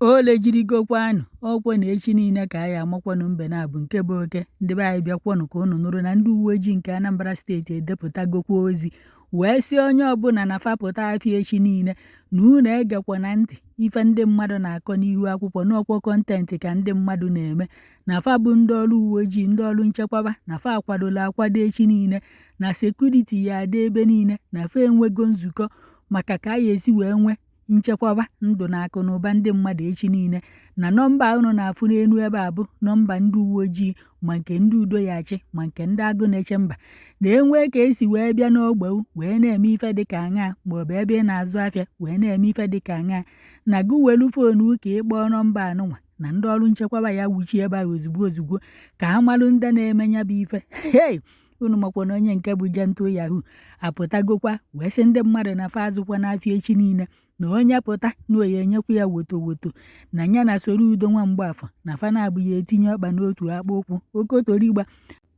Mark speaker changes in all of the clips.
Speaker 1: Ole jirigokwanụ ọkwa na echi niile ka anyị amakwanụ mbe na-abụ nke bụ oke ndị be anyị bịakwanụ ka unu nụrụ na ndị uwe ojii nke Anambra steeti edepụtagokwa ozi wee sị onye ọbụla na fapụta afịa echi niile na unu egekwa na ntị ife ndị mmadụ na-akọ n'ihu akwụkwọ n'ọkwa kọntentị ka ndị mmadụ na-eme na fa bụ ndị ọrụ uwe ojii ndị ọrụ nchekwaba na fa akwadola akwado echi niile na sekuriti ya adị ebe niile na fa enwego nzukọ maka ka anyị esi wee nwee nchekwaba ndụ na akụ na ụba ndị mmadụ echi niile na nọmba unu na-afụ n'elu ebe a bụ nọmba ndị uwe ojii ma nke ndị udo ya achị ma nke ndị agụ na-eche mba na-enwe ka esi wee bịa n'ogbe wee na-eme ife dịka aṅaa maọbụ ebe ị na-azụ afịa wee na-eme ife dịka aṅaa na gị welu foonu ka ị kpọọ nọmba anụnwa na ndị ọrụ nchekwaba ya wuchi ebe ahụ ozugbo ka ha malụ ndị na-eme ya bụ ife hei unu makwa na onye nke bụ jentụ yahoo apụtagokwa wee sị ndị mmadụ na fa azụkwa n'afịa echi niile na onye pụta na oyi enyekwa ya woto na ya na soro udo nwa Mgbafọ na fa na-abụ ya etinye ọkpa n'otu akpa ụkwụ okotorigba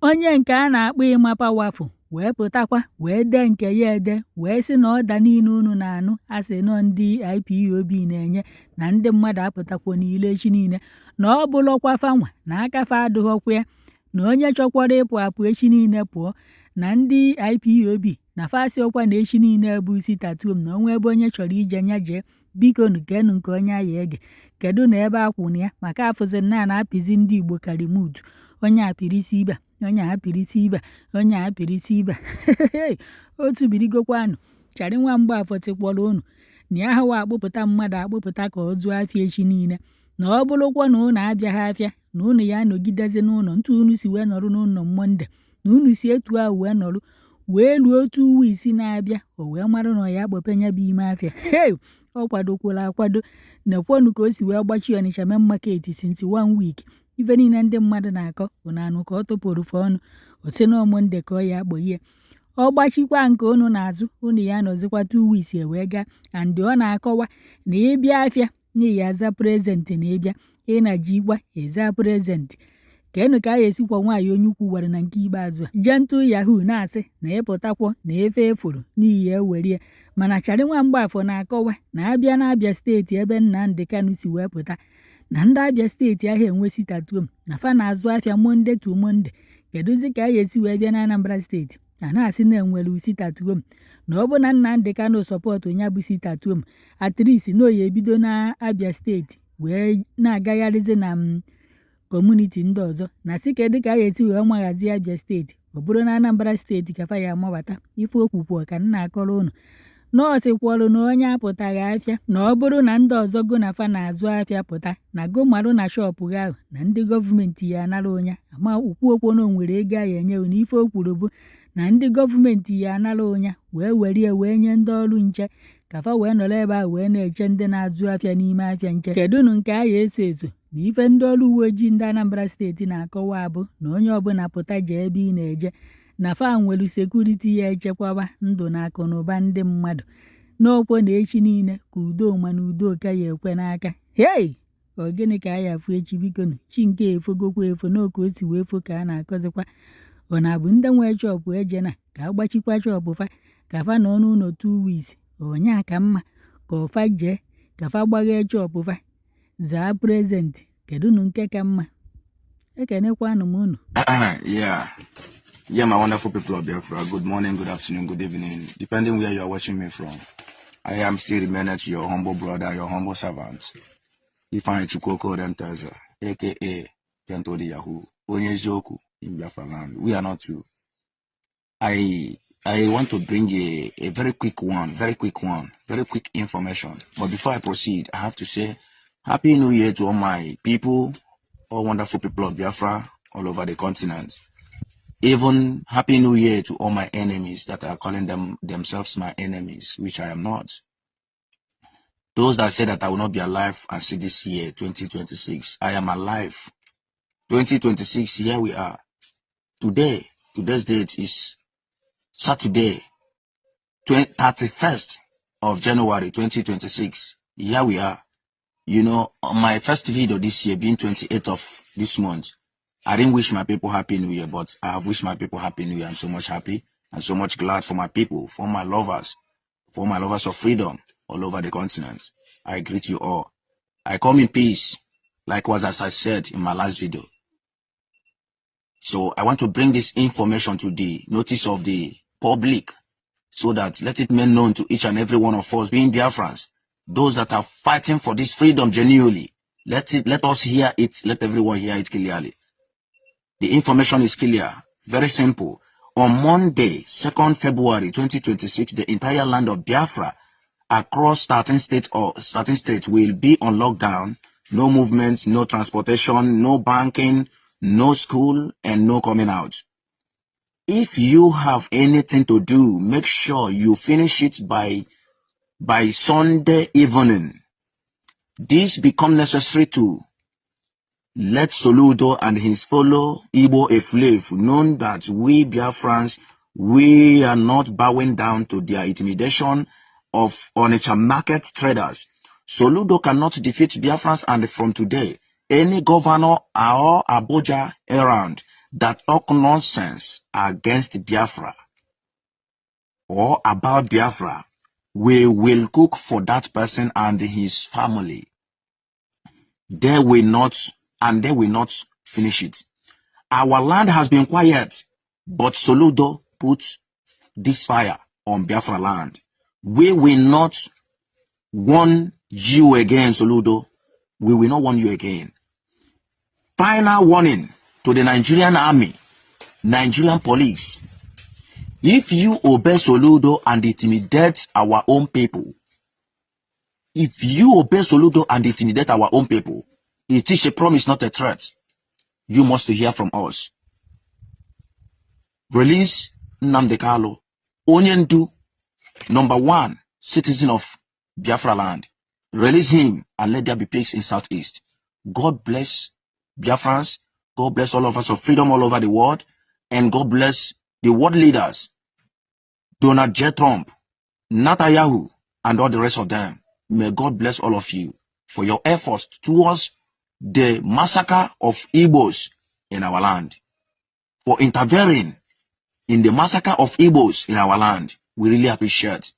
Speaker 1: onye nke a na-akpọ ịma pawafụ wee pụtakwa wee dee nke ya ede wee sị na ọda niile unu na-anụ asị nọ ndị IPOB na-enye na ndị mmadụ apụtakwa n'ile echi niile na ọ bụlọkwa fanwa na akafa adịghọkwa ya na onye chọkwara ịpụ apụ echi niile pụọ na ndị IPOB na fasị ọkwa na echi niile bụ isi tatuum na onwe ebe onye chọrọ ije nya jee biko nukenu nke onye aya ege kedu na ebe akwụna ya maka afụzi na na-apịzi ndị Igbo karimudu onye apịrịsị ibe onye apịrịsị ibe onye apịrịsị ibe otu birigokwanụ chari nwa Mgbafọ tịkpọrọ unu na ya hawa akpụpụta mmadụ akpụpụta ka ọ zụọ afịa echi niile na ọ bụrụkwa na unu abịaghị afịa na unu ya nọgidezi n'ụlọ ntụ unu si wee nọrụ n'ụlọ Mọnde na unu si etu ahụ wee nọrụ wee luo otu uwe isi na-abịa o wee mara na ya akpọpenya bụ ime afịa ọ kwadokwala akwado na kwonu ka o si wee gbachi Ọnịcha main market since 1 week ife niile ndị mmadụ na-akọ ụnanụ ka ọ tụpụrụ fe ọnụ osi na Mọnde ka ọ ya akpọ ihe ọ gbachikwa nke unu na-azụ unu ya nọzikwa 2 weeks wee gaa and ọ na-akọwa na ịbịa afịa n'ihi aza prezentị na ịbịa ị na-jikwa eza prezentị kenu ka a ga-esikwa nwaanyị onye ukwu gwara na nke ikpeazụ a jentụ yahoo na-asị na ịpụtakwọ na efe efuru n'ihi ewerie mana chari nwa Mgbafọ na-akọwa na abịa na Abịa steeti ebe Nnamdị Kanụ si wee pụta na ndị Abịa steeti ahụ enwesi tatuum na fa na-azụ afịa Monde to Monde kedụzi ka a ga-esi wee bịa na Anambra steeti a na-asị na enwere usi tatuum na ọ bụ na Nnamdị Kanụ sọpọtụ ya bụ si tatuum atrisi na oyi ebido na Abịa steeti wee na-agagharịzi na kọmuniti ndị ọzọ na sị kedụ ka a ga-esi wee maghazi Abịa steeti ọ bụrụ na Anambra steeti ka fa ya amabata ife okwukwu ka nna akọrọ unu nọọsụ kwọrụ na onye apụtaghị afịa na ọ bụrụ na ndị ọzọ go na fa na-azụ afịa pụta na go marụ na shọpụ gị ahụ na ndị gọọmenti ya anara onye ama ukwu okwono nwere ego a ya enye na ife o kwuru bụ na ndị gọọmenti ya anara onye wee werie wee nye ndị ọrụ nche ka fa wee nọrọ ebe ahụ wee na-eche ndị na-azụ afịa n'ime afịa nche kedụnụ nke a ya eso na ife ndị ọrụ uwe ojii ndị Anambra steeti na-akọwa abụ na onye ọbụla pụta jee ebe ị na-eje na fa nwere sekuriti ya echekwaba ndụ na akụ na ụba ndị mmadụ n'okwo na echi niile ka udo ma na udo ka ya ekwe n'aka hei ọ gịnị ka a ya afụ echi bikonu chi nke efogokwa efo n'oke otu wee fo ka a na-akọzikwa ọ na-abụ ndị nwee chọpụ eje na ka agbachikwa chọpụ fa ka fa nọ n'ụlọ 2 weeks onye aka mma ka ọfa jee ka fa gbaghee chọpụ fa zaa prezentị kedụnụ nke ka mma ekenekwanụ m unu
Speaker 2: Yeah, my wonderful people of Biafra. Good morning, good afternoon, good evening, depending where you are watching me from. I am still remaining to your humble brother, your humble servant, Ifeanyi Chukwuoko Denteza, aka Gento the Yahoo, Onyezoku in Biafra land. We are not two. I want to bring a very quick information. But before I proceed, I have to say Happy New Year to all my people, all wonderful people of Biafra all over the continent. Even Happy New Year to all my enemies that are calling themselves my enemies, which I am not. Those that say that I will not be alive and see this year, 2026, I am alive. 2026, here we are. Today's date is Saturday, 31st of January, 2026. Here we are. You know, on my first video this year, being 28th of this month, I didn't wish my people Happy New Year, but I have wished my people Happy New Year. I'm so much happy and so much glad for my people, for my lovers of freedom all over the continent. I greet you all. I come in peace, likewise as I said in my last video. So I want to bring this information to the notice of the public, so that let it be known to each and every one of us, being Biafrans, those that are fighting for this freedom genuinely. Let us hear it, let everyone hear it clearly. The information is clear, very simple. On Monday, 2nd February 2026, the entire land of Biafra across 13 states will be on lockdown. No movement, no transportation, no banking, no school, and no coming out. If you have anything to do, make sure you finish it by Sunday evening. This becomes necessary to let Soludo and his fellow Igbo Eflave know that we Biafrans, we are not bowing down to their intimidation of Onitsha market traders. Soludo cannot defeat Biafrans, and from today, any governor or Abuja around that talk nonsense against Biafra or about Biafra, we will cook for that person and his family. They will not finish it. Our land has been quiet, but Soludo put this fire on Biafra land. We will not warn you again, Soludo. We will not warn you again. Final warning to the Nigerian army, Nigerian police. If you obey Soludo and intimidate our own people, it is a promise, not a threat. You must hear from us. Release Nnamdi Kanu, Onyendu, #1 citizen of Biafra land. Release him and let there be peace in Southeast. God bless Biafrans. God bless all of us of freedom all over the world. And God bless the world leaders, Donald J. Trump, Netanyahu, and all the rest of them. May God bless all of you for your efforts towards the massacre of Igbos in our land. For interfering in the massacre of Igbos in our land. We really appreciate.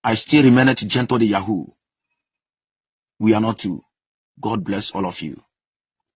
Speaker 2: I still remain gentle the Yahoo. We are not two. God bless all of you.